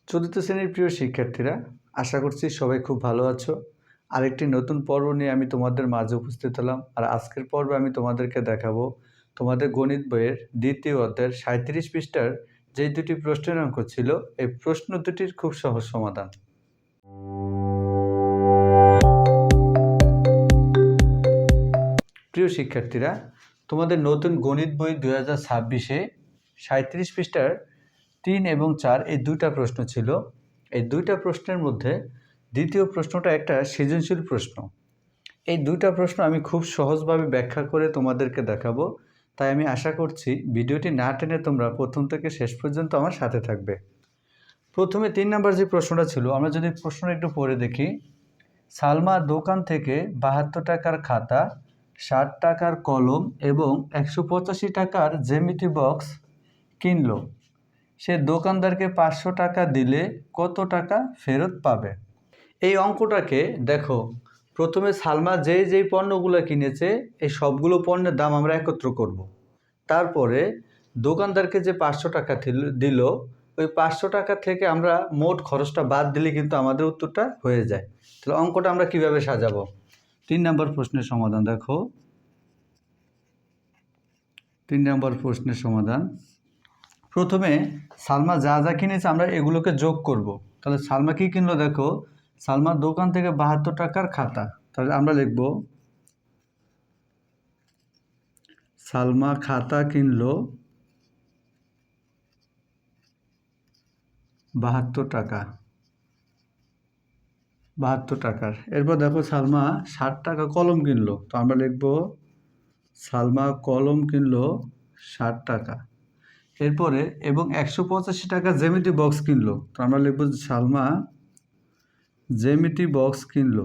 চতুর্থ শ্রেণীর প্রিয় শিক্ষার্থীরা, আশা করছি সবাই খুব ভালো আছো। আরেকটি নতুন পর্ব নিয়ে আমি তোমাদের মাঝে উপস্থিত হলাম। আর আজকের পর্বে আমি তোমাদেরকে দেখাবো তোমাদের গণিত বইয়ের দ্বিতীয় অধ্যায়ের 37 পৃষ্ঠার যেই দুটি প্রশ্নের অঙ্ক ছিল, এই প্রশ্ন দুটির খুব সহজ সমাধান। প্রিয় শিক্ষার্থীরা, তোমাদের নতুন গণিত বই 2026-এ 37 পৃষ্ঠার 3 এবং 4 এই দুইটা প্রশ্ন ছিল। এই দুইটা প্রশ্নের মধ্যে দ্বিতীয় প্রশ্নটা একটা সৃজনশীল প্রশ্ন। এই দুইটা প্রশ্ন আমি খুব সহজভাবে ব্যাখ্যা করে তোমাদেরকে দেখাবো, তাই আমি আশা করছি ভিডিওটি না টেনে তোমরা প্রথম থেকে শেষ পর্যন্ত আমার সাথে থাকবে। প্রথমে 3 নম্বর যে প্রশ্নটা ছিল, আমরা যদি প্রশ্নটা একটু পড়ে দেখি। সালমা দোকান থেকে 72 টাকার খাতা, 60 টাকার কলম এবং 185 টাকার জ্যামিতি বক্স কিনল। সে দোকানদারকে 500 টাকা দিলে কত টাকা ফেরত পাবে? এই অঙ্কটাকে দেখো, প্রথমে সালমা যেই পণ্যগুলো কিনেছে এই সবগুলো পণ্যের দাম আমরা একত্র করব। তারপরে দোকানদারকে যে 500 টাকা দিল, ওই 500 টাকা থেকে আমরা মোট খরচটা বাদ দিলে কিন্তু আমাদের উত্তরটা হয়ে যায়। তাহলে অঙ্কটা আমরা কিভাবে সাজাবো? 3 নম্বর প্রশ্নের সমাধান দেখো। 3 নম্বর প্রশ্নের সমাধান, প্রথমে সালমা যা যা কিনেছে আমরা এগুলোকে যোগ করব। তাহলে সালমা কি কিনলো দেখো, সালমার দোকান থেকে 72 টাকার খাতা। তাহলে আমরা লিখব সালমা খাতা কিনলো 72 টাকা, 72 টাকার। এরপর দেখো সালমা 60 টাকা কলম কিনলো, তো আমরা লিখব সালমা কলম কিনলো 60 টাকা। এরপরে এবং 185 টাকা জ্যামিতি বক্স কিনলো, তো আমরা লিখব সালমা জ্যামিতি বক্স কিনলো,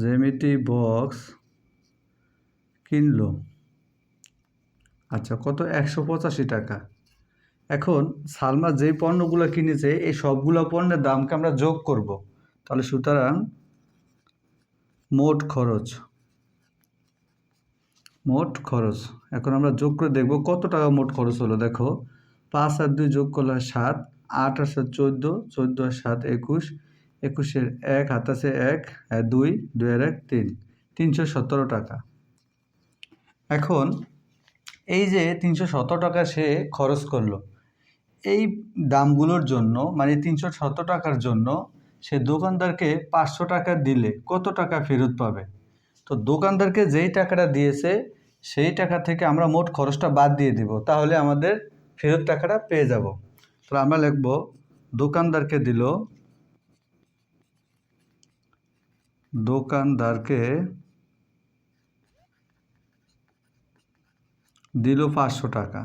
জ্যামিতি বক্স কিনলো। আচ্ছা, কত? 185 টাকা। এখন সালমা যেই পণ্যগুলো কিনেছে এই সবগুলো পণ্যের দামকে আমরা যোগ করব। তাহলে সুতরাং মোট খরচ, মোট খরচ এখন আমরা যোগ করে দেখব কত টাকা মোট খরচ হলো। দেখো 5 আর 2 যোগ করলে 7, 8 আর 7 14, 14 আর 7 21, 21-এর 1 হাত আছে 1, 2, 2 আর 1 3, 317 টাকা। এখন এই যে 317 টাকা সে খরচ করলো, এই দামগুলোর জন্য মানে 317 টাকার জন্য সে দোকানদারকে 500 টাকা দিলে কত টাকা ফেরত পাবে? তো দোকানদারকে যেই টাকাটা দিয়েছে সেই টাকা থেকে আমরা মোট খরচটা বাদ দিয়ে দিব, তাহলে আমাদের ফেরত টাকাটা পেয়ে যাব। তাহলে আমরা লিখব দোকানদারকে দিল 500 টাকা,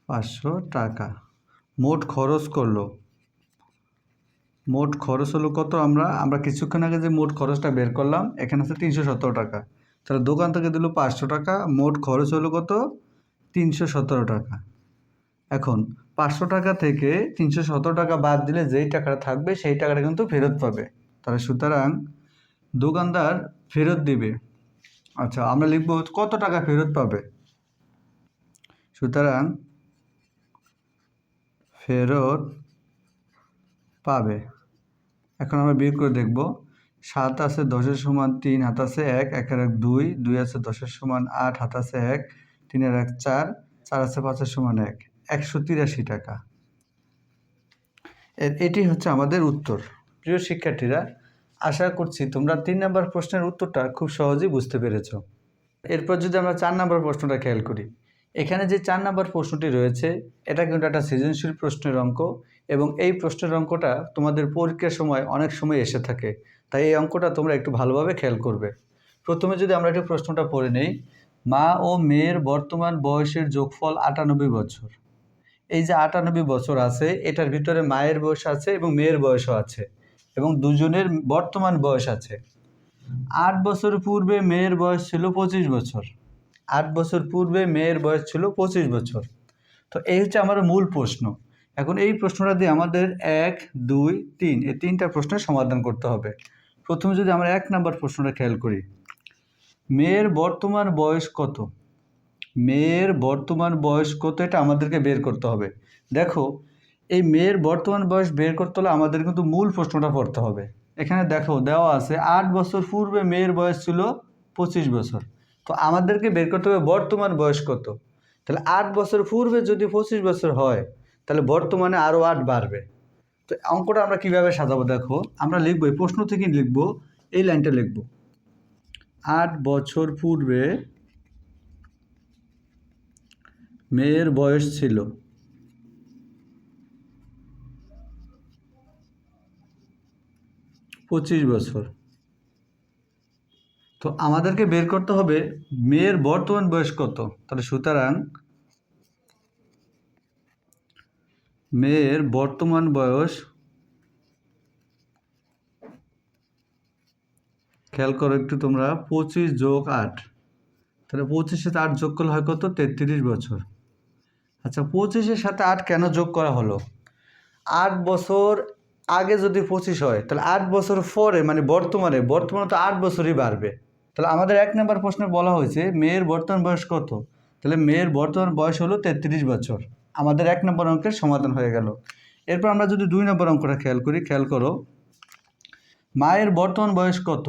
500 টাকা। মোট খরচ করলো, মোট খরচ হলো কত? আমরা কিছুক্ষণ আগে যে মোট খরচটা বের করলাম, এখানে আছে 317 টাকা। তাহলে দোকান থেকে দিল 500 টাকা, মোট খরচ হলো কত? 317 টাকা। এখন 500 টাকা থেকে 317 টাকা বাদ দিলে যেই টাকাটা থাকবে সেই টাকাটা কিন্তু ফেরত পাবে। তাহলে সুতরাং দোকানদার ফেরত দিবে। আচ্ছা, আমরা লিখব কত টাকা ফেরত পাবে। সুতরাং ফেরত পাবে। এখন আমরা বের করে দেখব। 7 আছে 10-এর সমান 3, হাত আছে 1, 1 আর 1 2, 2 আছে 10-এর সমান 8, হাত আছে 1, 3 আর 1 4, 4 আছে 5-এর সমান 1, 183 টাকা। এটি হচ্ছে আমাদের উত্তর। প্রিয় শিক্ষার্থীরা, আশা করছি তোমরা 3 নম্বর প্রশ্নের উত্তরটা খুব সহজেই বুঝতে পেরেছ। এরপর যদি আমরা 4 নম্বর প্রশ্নটা খেয়াল করি, এখানে যে 4 নম্বর প্রশ্নটি রয়েছে এটা কিন্তু একটা সৃজনশীল প্রশ্নের অঙ্ক, এবং এই প্রশ্নের অঙ্কটা তোমাদের পরীক্ষার সময় অনেক সময় এসে থাকে, তাই এই অঙ্কটা তোমরা একটু ভালোভাবে খেয়াল করবে। প্রথমে যদি আমরা একটু প্রশ্নটা পড়ে নেই, মা ও মেয়ের বর্তমান বয়সের যোগফল 98 বছর। এই যে 98 বছর আছে, এটার ভিতরে মায়ের বয়স আছে এবং মেয়ের বয়সও আছে, এবং দুজনের বর্তমান বয়স আছে। 8 বছর পূর্বে মেয়ের বয়স ছিল 25 বছর। 8 বছর পূর্বে মেয়ের বয়স ছিল 25 বছর। তো এই হচ্ছে আমার মূল প্রশ্ন। এখন এই প্রশ্নটা দিয়ে আমাদের 1, 2, 3 এই 3টা প্রশ্নের সমাধান করতে হবে। প্রথমে যদি আমরা 1 নম্বর প্রশ্নটা খেয়াল করি, মেয়ের বর্তমান বয়স কত? মেয়ের বর্তমান বয়স কত এটা আমাদেরকে বের করতে হবে। দেখো এই মেয়ের বর্তমান বয়স বের করতে হলে আমাদের কিন্তু মূল প্রশ্নটা পড়তে হবে। এখানে দেখো দেওয়া আছে 8 বছর পূর্বে মেয়ের বয়স ছিল 25 বছর। তো আমাদেরকে বের করতে হবে বর্তমান বয়স কত। তাহলে 8 বছর পূর্বে যদি 25 বছর হয় তাহলে বর্তমানে আরও 8 বাড়বে। তো অঙ্কটা আমরা কীভাবে সাজাবো দেখো, আমরা লিখবো এই প্রশ্ন থেকে লিখবো, এই লাইনটা লিখব 8 বছর পূর্বে মেয়ের বয়স ছিল 25 বছর। তো আমাদেরকে বের করতে হবে মেয়ের বর্তমান বয়স কত। তাহলে সুতরাং মেয়ের বর্তমান বয়স, খেয়াল করো একটু তোমরা, 25 যোগ 8, তাহলে 25-এর সাথে 8 যোগ করলে হয় কত, 33 বছর। আচ্ছা 25-এর সাথে 8 কেন যোগ করা হলো? 8 বছর আগে যদি 25 হয় তাহলে 8 বছর পরে মানে বর্তমানে তো 8 বছরই বাড়বে। তাহলে আমাদের 1 নম্বর প্রশ্নে বলা হয়েছে মেয়ের বর্তমান বয়স কত, তাহলে মেয়ের বর্তমান বয়স হলো 33 বছর। আমাদের 1 নম্বর অঙ্কের সমাধান হয়ে গেল। এরপর আমরা যদি 2 নম্বর অঙ্কটা খেয়াল করো, মায়ের বর্তমান বয়স কত।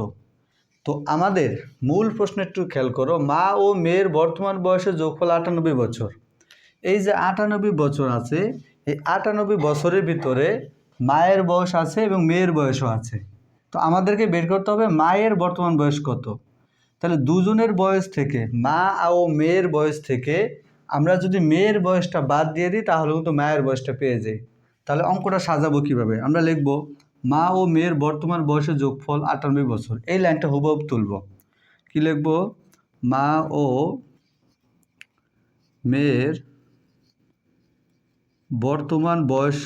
তো আমাদের মূল প্রশ্ন একটু খেয়াল করো, মা ও মেয়ের বর্তমান বয়সের যোগফল 98 বছর। এই যে 98 বছর আছে, এই 98 বছরের ভিতরে মায়ের বয়স আছে এবং মেয়ের বয়সও আছে। তো আমাদেরকে বের করতে হবে মায়ের বর্তমান বয়স কত। তাহলে দুজনের বয়স থেকে, মা ও মেয়ের বয়স থেকে আমরা যদি মেয়ের বয়সটা বাদ দিয়ে দিই তাহলে কিন্তু মায়ের বয়সটা পেয়ে যাই। তাহলে অঙ্কটা সাজাবো কিভাবে, আমরা লিখব মা ও মেয়ের বর্তমান বয়সের যোগফল 98 বছর। এই লাইনটা হুবহু তুলব, কি লিখব, মা ও মেয়ের বর্তমান বয়স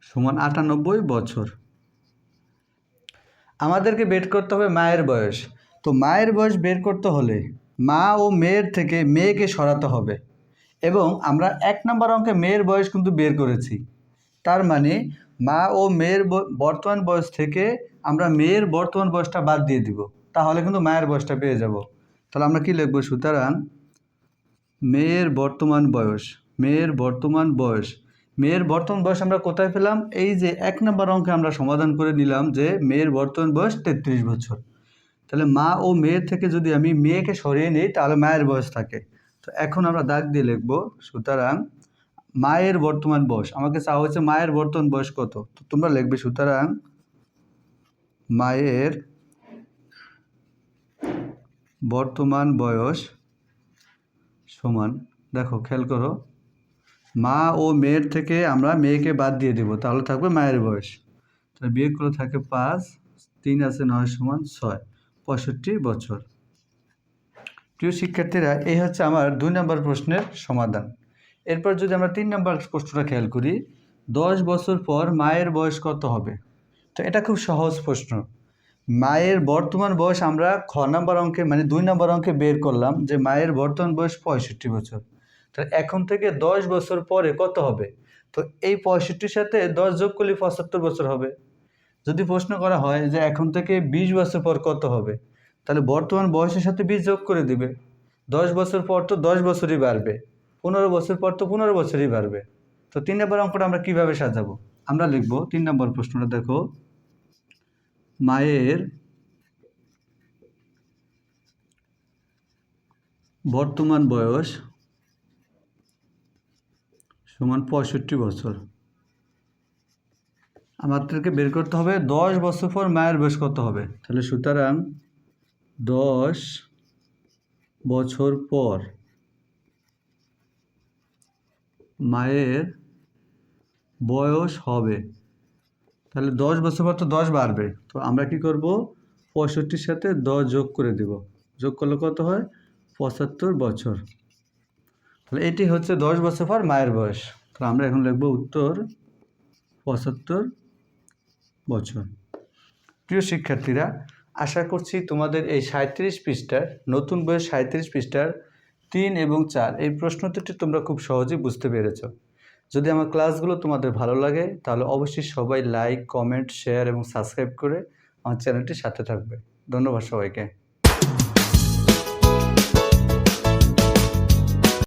সমান 98 বছর। আমাদেরকে বের করতে হবে মায়ের বয়স। তো মায়ের বয়স বের করতে হলে মা ও মেয়ের থেকে মেয়েকে সরাতে হবে, এবং আমরা 1 নম্বর অঙ্কে মেয়ের বয়স কিন্তু বের করেছি। তার মানে মা ও মেয়ের বর্তমান বয়স থেকে আমরা মেয়ের বর্তমান বয়সটা বাদ দিয়ে দিব, তাহলে কিন্তু মায়ের বয়সটা পেয়ে যাব। তাহলে আমরা কি লিখব, সুতরাং মেয়ের বর্তমান বয়স, মেয়ের বর্তমান বয়স আমরা কোথায় পেলাম, এই যে 1 নম্বর অঙ্কে আমরা সমাধান করে নিলাম যে মেয়ের বর্তমান বয়স 33 বছর। তাহলে মা ও মেয়ের থেকে যদি আমি মেয়েকে সরিয়ে নিই তাহলে মায়ের বয়স থাকে। তো এখন আমরা দাগ দিয়ে লিখব, সুতরাং মায়ের বর্তমান বয়স, আমাকে চাওয়া হচ্ছে মায়ের বর্তমান বয়স কত। তো তোমরা লিখবে সুতরাং মায়ের বর্তমান বয়স সমান, দেখো খেয়াল করো, মা ও মেয়ের থেকে আমরা মেয়েকে বাদ দিয়ে দেব, তাহলে থাকবে মায়ের বয়স। তাহলে বিয়োগ করে থাকে 5, 3 আছে 9 সমান 6, 65 বছর। প্রিয় শিক্ষার্থীরা, এই হচ্ছে আমার 2 নম্বর প্রশ্নের সমাধান। এরপর যদি আমরা 3 নম্বর প্রশ্নটা খেয়াল করি, 10 বছর পর মায়ের বয়স কত হবে। তো এটা খুব সহজ প্রশ্ন। মায়ের বর্তমান বয়স আমরা খ নম্বর অঙ্কে মানে 2 নম্বর অঙ্কে বের করলাম যে মায়ের বর্তমান বয়স 65 বছর। তাহলে এখন থেকে 10 বছর পরে কত হবে। তো এই 65-র সাথে 10 যোগ করলে 75 বছর হবে। যদি প্রশ্ন করা হয় যে এখন থেকে 20 বছর পর কত হবে, তাহলে বর্তমান বয়সের সাথে 20 যোগ করে দিবে। 10 বছর পর তো 10 বছরই বাড়বে, 15 বছর পর তো 15 বছরই বাড়বে। তো 3 নম্বর অঙ্কটা আমরা কীভাবে সাজাবো, আমরা লিখব 3 নম্বর প্রশ্নটা, দেখো মায়ের বর্তমান বয়স সমান 65 বছর। আমাদেরকে বের করতে হবে 10 বছর পর মায়ের বয়স কত হবে। তাহলে সুতরাং 10 বছর পর মায়ের বয়স হবে, তাহলে 10 বছর পর তো 10 বাড়বে। তো আমরা কি করব, 65-র সাথে 10 যোগ করে দেব, যোগ করলে কত হয়, 75 বছর। তাহলে এটি হচ্ছে 10 বছর পর মায়ের বয়স। তাহলে আমরা এখন লিখব উত্তর 75 বছর। প্রিয় শিক্ষার্থীরা, আশা করছি তোমাদের এই 37 পৃষ্ঠার, নতুন বইয়ের 37 পৃষ্ঠার 3 এবং 4 এই প্রশ্ন দুটি তোমরা খুব সহজেই বুঝতে পেরেছ। যদি আমার ক্লাসগুলো তোমাদের ভালো লাগে তাহলে অবশ্যই সবাই লাইক, কমেন্ট, শেয়ার এবং সাবস্ক্রাইব করে আমার চ্যানেলটির সাথে থাকবে। ধন্যবাদ সবাইকে।